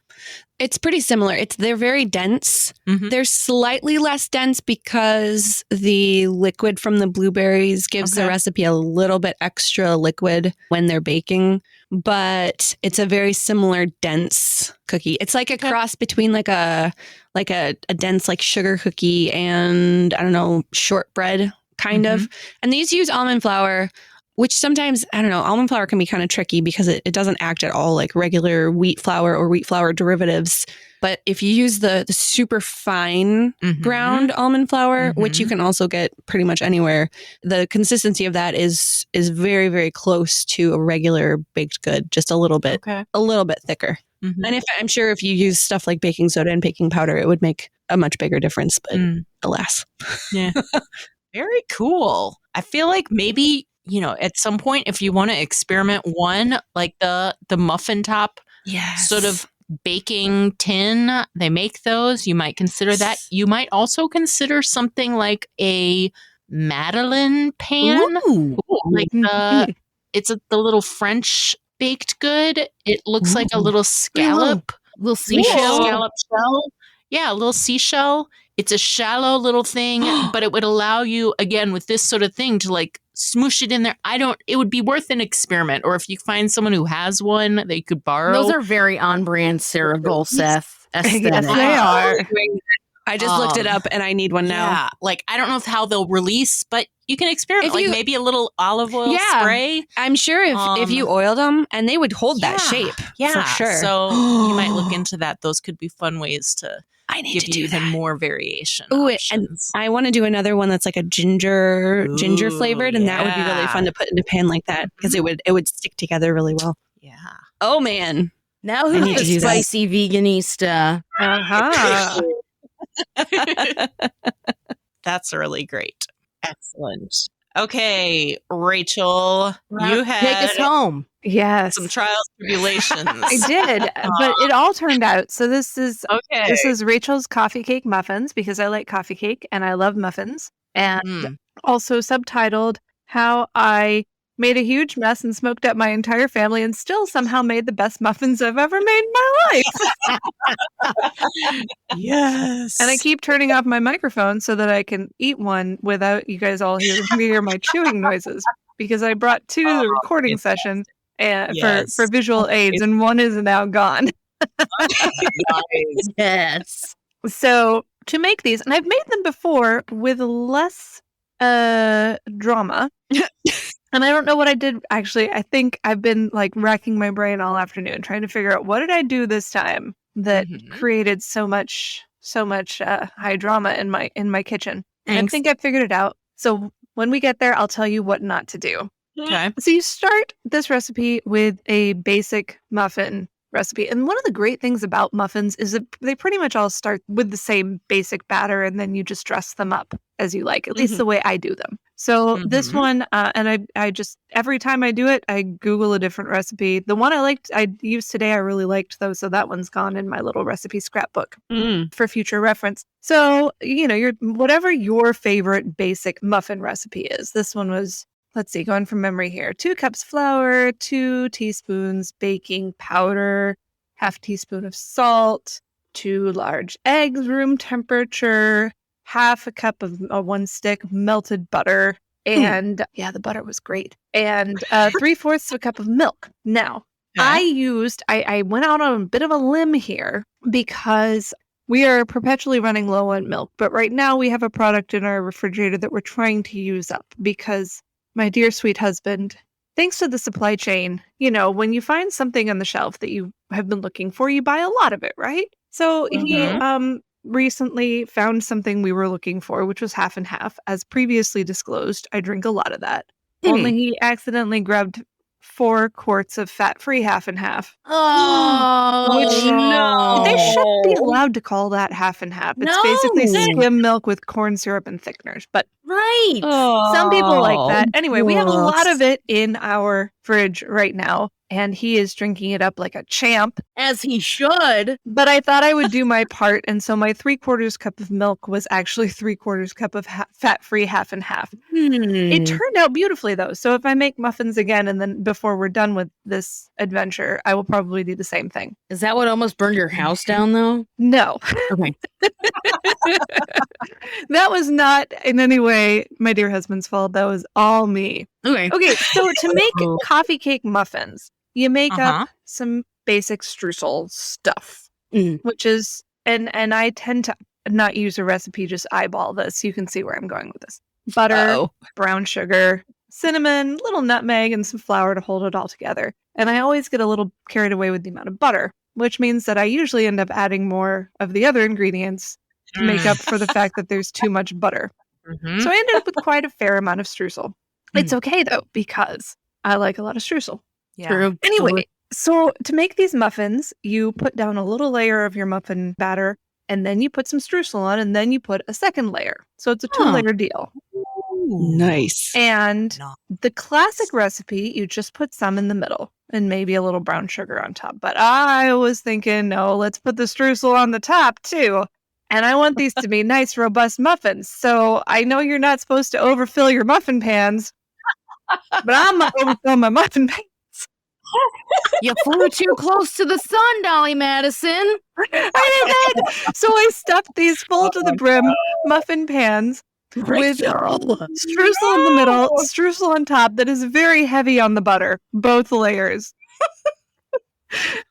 It's pretty similar. They're very dense. They're slightly less dense because the liquid from the blueberries gives the recipe a little bit extra liquid when they're baking, but it's a very similar dense cookie. It's like a cross between like a dense like sugar cookie and I don't know, shortbread kind of. And these use almond flour, which sometimes, I don't know, almond flour can be kind of tricky because it doesn't act at all like regular wheat flour or wheat flour derivatives. But if you use the super fine ground almond flour, which you can also get pretty much anywhere, the consistency of that is very, very close to a regular baked good, just a little bit thicker. And I'm sure if you use stuff like baking soda and baking powder, it would make a much bigger difference, but alas. Yeah. Very cool. I feel like maybe, at some point, if you want to experiment one, like the muffin top sort of baking tin, they make those. You might consider that. You might also consider something like a Madeleine pan. Ooh. Like it's the little French baked good. It looks like a little scallop. Little seashell. Scallop shell. Yeah, a little seashell. It's a shallow little thing, but it would allow you, again, with this sort of thing to like smoosh it in there. It would be worth an experiment. Or if you find someone who has one that you could borrow. Those are very on brand Sarah Golseth aesthetic. Yes, they are. I just looked it up and I need one now. Yeah, like I don't know how they'll release, but you can experiment. Like maybe a little olive oil spray. I'm sure if you oiled them and they would hold that shape. Yeah, for sure. So you might look into that. Those could be fun ways to give you even more variation. Ooh, and I want to do another one that's like a ginger flavored, and that would be really fun to put in a pan like that because it would stick together really well. Yeah. Oh man. Now who's the spicy veganista? That's really great. Excellent. Okay, Rachel, you had take us home. Yes. Some trials, tribulations. I did, but it all turned out. So this is Rachel's coffee cake muffins because I like coffee cake and I love muffins. And also subtitled How I Made a Huge Mess and Smoked Up My Entire Family and Still Somehow Made the Best Muffins I've Ever Made in my life. Yes. And I keep turning off my microphone so that I can eat one without you guys all hear my chewing noises because I brought 2 to the recording session for visual aids and one is now gone. Yes. So to make these, and I've made them before with less drama. And I don't know what I did. Actually, I think I've been like racking my brain all afternoon trying to figure out what did I do this time that Mhm. created so much high drama in my kitchen. And I Thanks. think I figured it out. So when we get there, I'll tell you what not to do. Okay. So you start this recipe with a basic muffin recipe. And one of the great things about muffins is that they pretty much all start with the same basic batter, and then you just dress them up as you like, at least the way I do them. So this Mhm. one, and I just, every time I do it, I Google a different recipe. The one I used today, I really liked though. So that one's gone in my little recipe scrapbook for future reference. So, whatever your favorite basic muffin recipe is, this one was, let's see, going from memory here. 2 cups flour, 2 teaspoons baking powder, half teaspoon of salt, 2 large eggs, room temperature, half a cup of 1 stick melted butter. And the butter was great. And 3/4 of a cup of milk. Now, I went out on a bit of a limb here because we are perpetually running low on milk. But right now we have a product in our refrigerator that we're trying to use up because my dear sweet husband, thanks to the supply chain, when you find something on the shelf that you have been looking for, you buy a lot of it, right? So he recently found something we were looking for, which was half and half. As previously disclosed, I drink a lot of that. Only he accidentally grabbed 4 quarts of fat-free half and half. Oh, no. They shouldn't be allowed to call that half and half. It's basically skim milk with corn syrup and thickeners. But right. some people like that. Anyway, we have a lot gross. of it in our fridge right now, and he is drinking it up like a champ. As he should. But I thought I would do my part, and so my 3/4 cup of milk was actually 3/4 cup of fat-free half and half. It turned out beautifully, though. So if I make muffins again, and then before we're done with this adventure, I will probably do the same thing. Is that what almost burned your house down, though? No. Okay. That was not in any way my dear husband's fault. That was all me. Okay. Okay, so to make coffee cake muffins, you make up some basic streusel stuff, which is, and I tend to not use a recipe, just eyeball this. You can see where I'm going with this. Butter, brown sugar, cinnamon, little nutmeg, and some flour to hold it all together. And I always get a little carried away with the amount of butter, which means that I usually end up adding more of the other ingredients to make up for the fact that there's too much butter. So I ended up with quite a fair amount of streusel. It's okay, though, because I like a lot of streusel. Yeah. True. Anyway, so to make these muffins, you put down a little layer of your muffin batter, and then you put some streusel on, and then you put a second layer. So it's a 2-layer deal. Nice. And the classic recipe, you just put some in the middle and maybe a little brown sugar on top. But I was thinking, no, let's put the streusel on the top too. And I want these to be nice, robust muffins. So I know you're not supposed to overfill your muffin pans, but I'm going to overfill my muffin pans. You flew too close to the sun, Dolly Madison. I did that. So I stuffed these full to the brim muffin pans with streusel in the middle, streusel on top that is very heavy on the butter, both layers.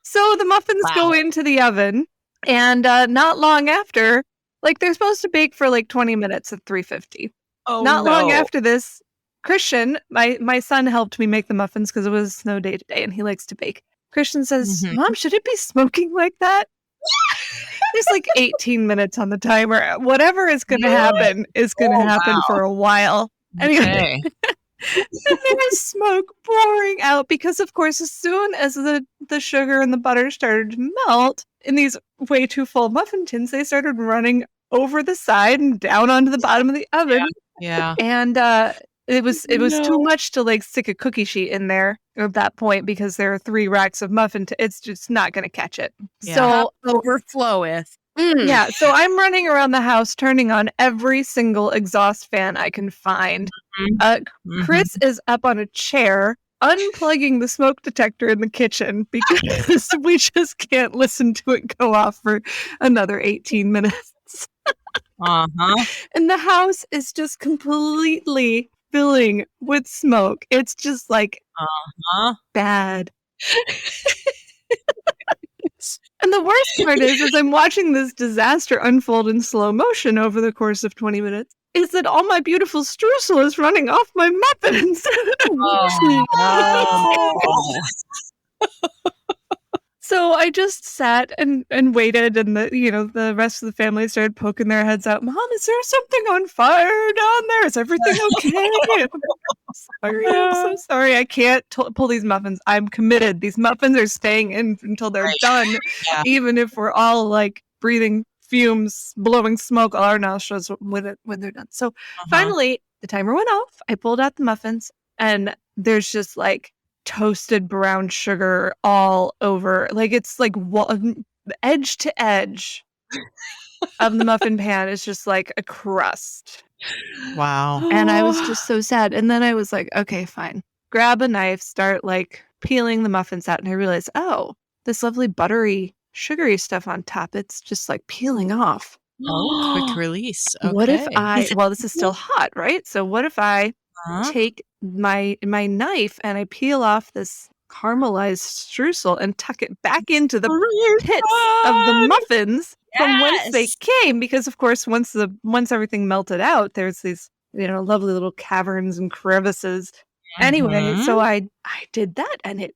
So the muffins go into the oven, and not long after, like they're supposed to bake for like 20 minutes at 350. Not long after this, Christian, my son, helped me make the muffins because it was snow day today and he likes to bake. Christian says, Mom, should it be smoking like that? There's like 18 minutes on the timer. Whatever is going to happen is going to happen for a while. Anyway, and there's smoke pouring out because, of course, as soon as the sugar and the butter started to melt in these way too full muffin tins, they started running over the side and down onto the bottom of the oven. Yeah. And it was too much to like stick a cookie sheet in there at that point because there are 3 racks of muffin. It's just not going to catch it. Yeah. So Overfloweth. yeah, so I'm running around the house turning on every single exhaust fan I can find. Chris is up on a chair unplugging the smoke detector in the kitchen because we just can't listen to it go off for another 18 minutes. And the house is just completely filling with smoke. It's just like bad. And the worst part is I'm watching this disaster unfold in slow motion over the course of 20 minutes, is that all my beautiful streusel is running off my muffins. So I just sat and waited, and the rest of the family started poking their heads out. Mom, is there something on fire down there? Is everything okay? I'm so sorry. I can't pull these muffins. I'm committed. These muffins are staying in until they're done, even if we're all like breathing fumes, blowing smoke all our nostrils when they're done. So finally, the timer went off. I pulled out the muffins, and there's just like toasted brown sugar all over. Like it's like edge to edge of the muffin pan is just like a crust. Wow. And I was just so sad. And then I was like, okay, fine. Grab a knife, start like peeling the muffins out. And I realized, oh, this lovely buttery, sugary stuff on top, it's just like peeling off. Oh, quick release. Okay. What if this is still hot, right? So what if I take my knife and I peel off this caramelized streusel and tuck it back into the pits of the muffins from whence they came? Because of course, once everything melted out, there's these lovely little caverns and crevices. Anyway, so I did that, and it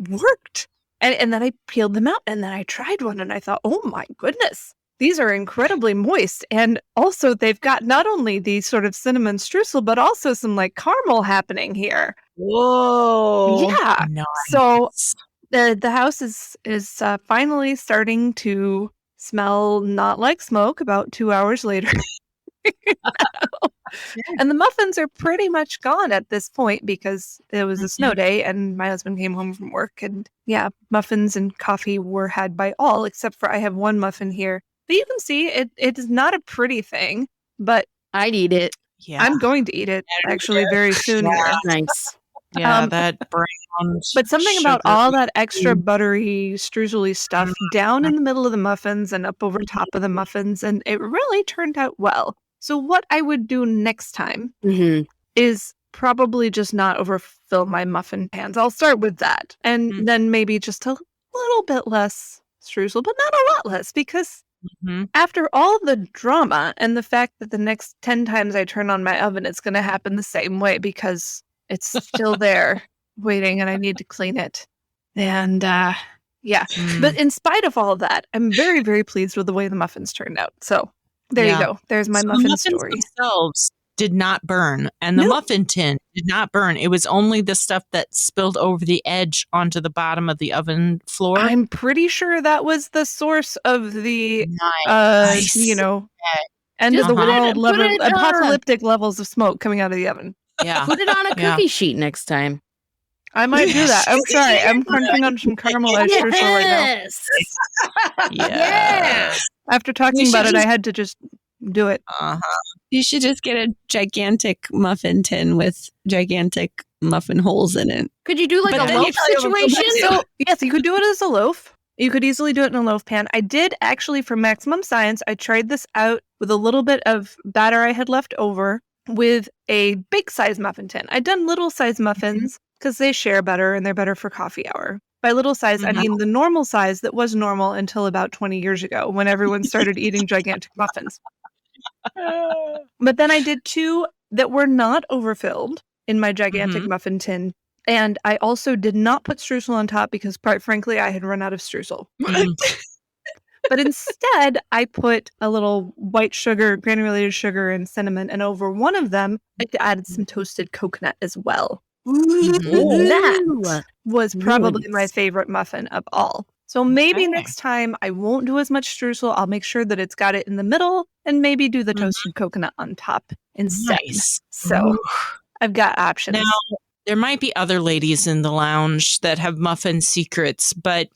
worked. And then I peeled them out, and then I tried one, and I thought, oh my goodness, these are incredibly moist. And also they've got not only the sort of cinnamon streusel, but also some like caramel happening here. Whoa. Yeah. Nice. So the house is finally starting to smell not like smoke about 2 hours later. And the muffins are pretty much gone at this point because it was a snow day and my husband came home from work, and muffins and coffee were had by all, except for I have one muffin here. But you can see it is not a pretty thing, but I'd eat it. Yeah. I'm going to eat it actually very soon. Yeah. Nice. Yeah, that brown. But something about all that extra buttery, streusel-y stuff down in the middle of the muffins and up over top of the muffins, and it really turned out well. So what I would do next time is probably just not overfill my muffin pans. I'll start with that. And then maybe just a little bit less streusel, but not a lot less, because after all the drama and the fact that the next 10 times I turn on my oven, it's going to happen the same way because it's still there waiting and I need to clean it. And but in spite of all of that, I'm very, very pleased with the way the muffins turned out. So there you go. There's my muffin story. The muffins themselves did not burn, and the muffin tin did not burn. It was only the stuff that spilled over the edge onto the bottom of the oven floor. I'm pretty sure that was the source of the, end of the world level, apocalyptic levels of smoke coming out of the oven. Yeah. Put it on a cookie sheet next time. I might do that. I'm sorry. I'm crunching on some caramelized streusel right now. Yeah. After talking about it, I had to just do it. You should just get a gigantic muffin tin with gigantic muffin holes in it. Could you do like a loaf situation? So, yes, you could do it as a loaf. You could easily do it in a loaf pan. I did actually, for maximum science, I tried this out with a little bit of batter I had left over with a big size muffin tin. I'd done little size muffins because they share better and they're better for coffee hour. By little size, I mean the normal size that was normal until about 20 years ago when everyone started eating gigantic muffins. But then I did 2 that were not overfilled in my gigantic muffin tin. And I also did not put streusel on top because, quite frankly, I had run out of streusel. But instead, I put a little white sugar, granulated sugar, and cinnamon. And over one of them, I added some toasted coconut as well. That was probably my favorite muffin of all. So maybe next time I won't do as much streusel. I'll make sure that it's got it in the middle and maybe do the toasted coconut on top instead. Nice. So I've got options. Now, there might be other ladies in the lounge that have muffin secrets, but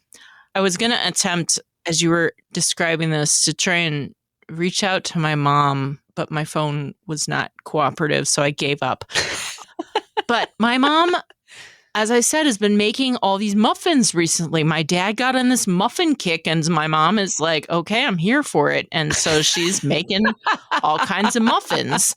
I was going to attempt, as you were describing this, to try and reach out to my mom, but my phone was not cooperative, so I gave up. But my mom, as I said, has been making all these muffins recently. My dad got on this muffin kick, and my mom is like, okay, I'm here for it. And so she's making all kinds of muffins.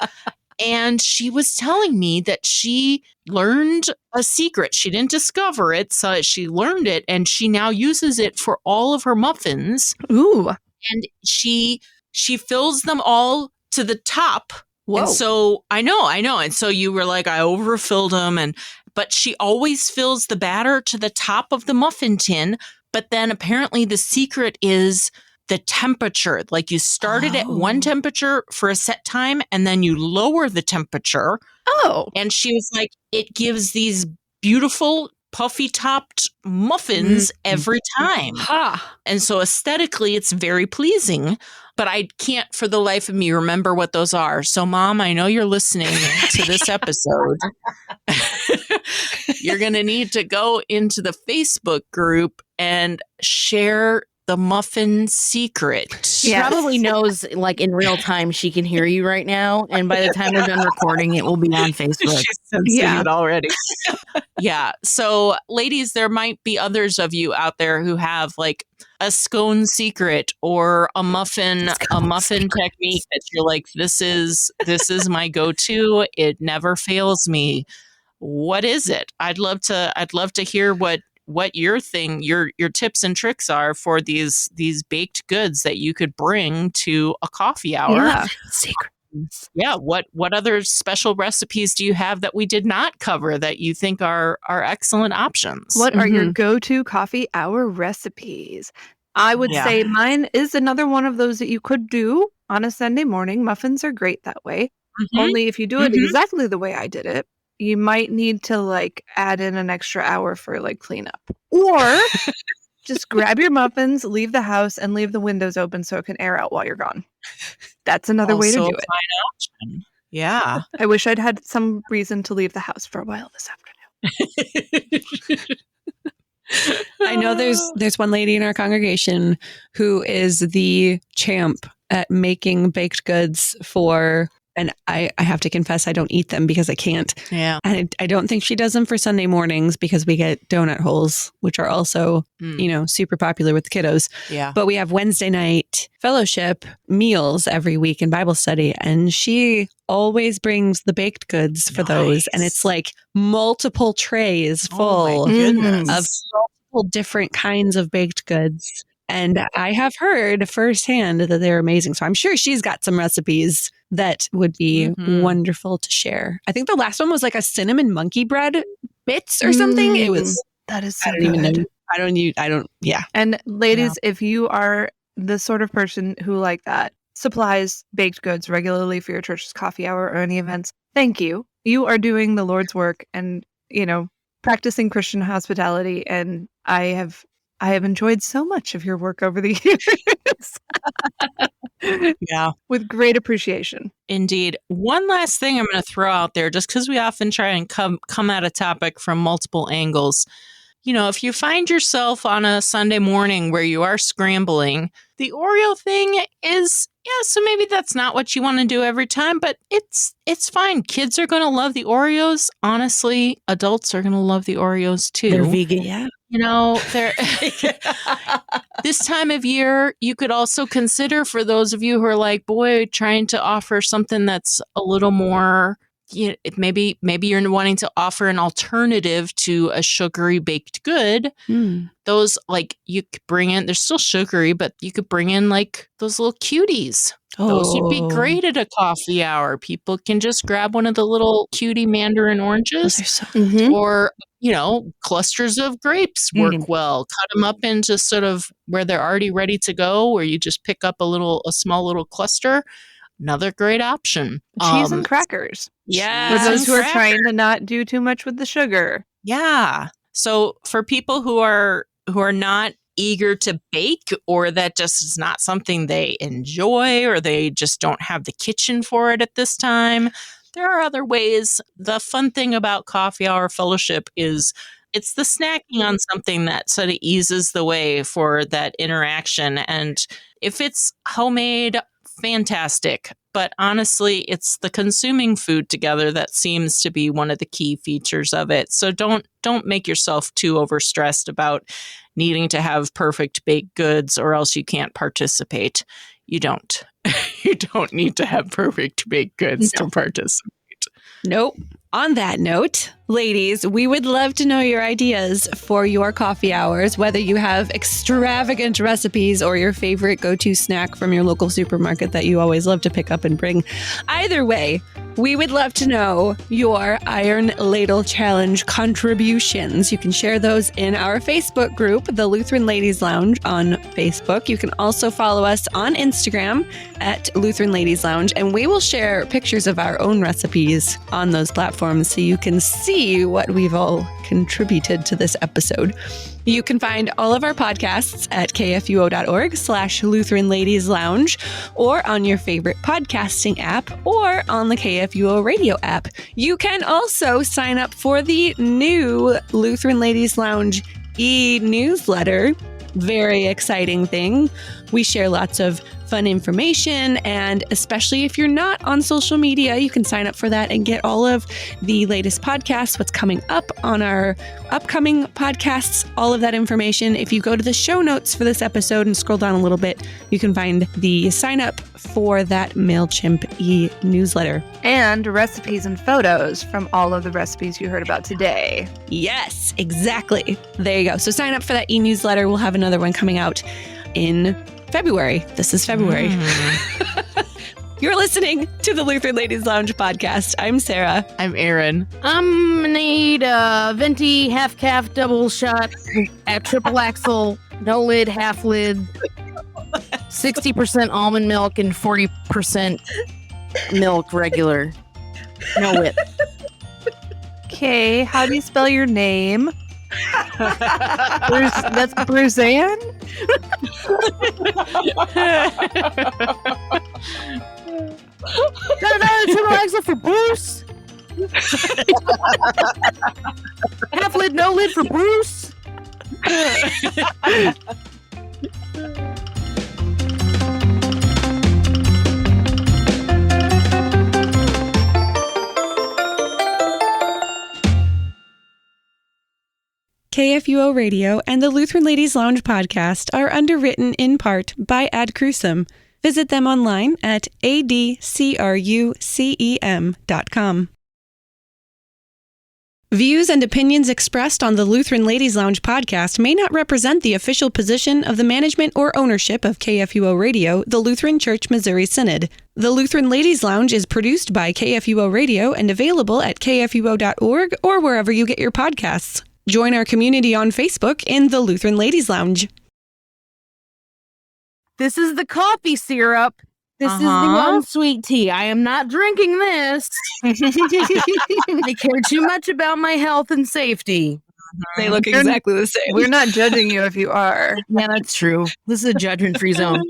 And she was telling me that she learned a secret. She didn't discover it, so she learned it, and she now uses it for all of her muffins. Ooh. And she fills them all to the top. Whoa. And so I know. And so you were like, I overfilled them, but she always fills the batter to the top of the muffin tin, But then apparently the secret is the temperature. Like you started at one temperature for a set time and then you lower the temperature. Oh. And she was like, it gives these beautiful puffy topped muffins every time. And so aesthetically, it's very pleasing, but I can't for the life of me remember what those are. So Mom, I know you're listening to this episode. You're going to need to go into the Facebook group and share the muffin secret. She probably knows, like, in real time, she can hear you right now. And by the time we're done recording, it will be on Facebook. She's sensing it already. Yeah. So, ladies, there might be others of you out there who have, like, a scone secret or a muffin technique that you're like, this is my go-to. It never fails me. What is it? I'd love to hear what your tips and tricks are for these baked goods that you could bring to a coffee hour. Yeah. Secrets. Yeah. What other special recipes do you have that we did not cover that you think are excellent options? What are your go-to coffee hour recipes? I would say mine is another one of those that you could do on a Sunday morning. Muffins are great that way. Only if you do it exactly the way I did it, you might need to like add in an extra hour for like cleanup. Or just grab your muffins, leave the house, and leave the windows open so it can air out while you're gone. That's another way to do it. Option. Yeah. I wish I'd had some reason to leave the house for a while this afternoon. I know there's one lady in our congregation who is the champ at making baked goods for, and I have to confess I don't eat them because I can't. Yeah. And I don't think she does them for Sunday mornings because we get donut holes, which are also, super popular with the kiddos. Yeah. But we have Wednesday night fellowship meals every week in Bible study. And she always brings the baked goods for those. And it's like multiple trays full of multiple different kinds of baked goods. And I have heard firsthand that they're amazing. So I'm sure she's got some recipes that would be wonderful to share. I think the last one was like a cinnamon monkey bread bits or something. It was, that is so I don't good. even know. I don't. And ladies, if you are the sort of person who like that supplies baked goods regularly for your church's coffee hour or any events, thank you. You are doing the Lord's work and, practicing Christian hospitality. And I have enjoyed so much of your work over the years. Yeah. With great appreciation. Indeed. One last thing I'm going to throw out there, just because we often try and come at a topic from multiple angles. If you find yourself on a Sunday morning where you are scrambling, the Oreo thing is, so maybe that's not what you want to do every time, but it's fine. Kids are going to love the Oreos. Honestly, adults are going to love the Oreos too. They're vegan. Yeah. They're this time of year, you could also consider, for those of you who are like, boy, trying to offer something that's a little more, maybe you're wanting to offer an alternative to a sugary baked good. Those, like, you could bring in, they're still sugary, but you could bring in like those little cuties. Those would be great at a coffee hour. People can just grab one of the little cutie mandarin oranges, or clusters of grapes work well. Cut them up into sort of where they're already ready to go, where you just pick up a small little cluster. Another great option. Cheese and crackers. Yeah. For those who are trying to not do too much with the sugar. Yeah. So for people who are not eager to bake, or that just is not something they enjoy, or they just don't have the kitchen for it at this time, there are other ways. The fun thing about coffee hour fellowship is it's the snacking on something that sort of eases the way for that interaction. And if it's homemade, fantastic. But honestly, it's the consuming food together that seems to be one of the key features of it. So don't make yourself too overstressed about needing to have perfect baked goods, or else you can't participate. You don't. You don't need to have perfect baked goods to participate. Nope. On that note, ladies, we would love to know your ideas for your coffee hours, whether you have extravagant recipes or your favorite go-to snack from your local supermarket that you always love to pick up and bring. Either way, We would love to know your Iron Ladle Challenge contributions. You can share those in our Facebook group, the Lutheran Ladies Lounge on Facebook. You can also follow us on Instagram at Lutheran Ladies Lounge, and we will share pictures of our own recipes on those platforms so you can see what we've all contributed to this episode. You can find all of our podcasts at kfuo.org/Lutheran Ladies Lounge or on your favorite podcasting app or on the KFUO radio app. You can also sign up for the new Lutheran Ladies Lounge e-newsletter. Very exciting thing. We share lots of fun information, and especially if you're not on social media, you can sign up for that and get all of the latest podcasts, what's coming up on our upcoming podcasts, all of that information. If you go to the show notes for this episode and scroll down a little bit, you can find the sign up for that MailChimp e-newsletter. And recipes and photos from all of the recipes you heard about today. Yes, exactly. There you go. So sign up for that e-newsletter. We'll have another one coming out in February. This is February. You're listening to the Lutheran Ladies Lounge podcast. I'm Sarah. I'm Erin. I'm gonna need a venti half calf double shot at triple axle, no lid, half lid, 60% almond milk and 40% milk regular. No whip. Okay, how do you spell your name? That's Bruzanne? Triple axle for Bruce. Half lid, no lid for Bruce. KFUO Radio and the Lutheran Ladies Lounge podcast are underwritten in part by Ad Crucem. Visit them online at adcrucem.com. Views and opinions expressed on the Lutheran Ladies Lounge podcast may not represent the official position of the management or ownership of KFUO Radio, the Lutheran Church Missouri Synod. The Lutheran Ladies Lounge is produced by KFUO Radio and available at kfuo.org or wherever you get your podcasts. Join our community on Facebook in the Lutheran Ladies Lounge. This is the coffee syrup. This is the unsweet tea. I am not drinking this. I care too much about my health and safety. They look exactly the same. We're not judging you if you are. Yeah, that's true. This is a judgment-free zone.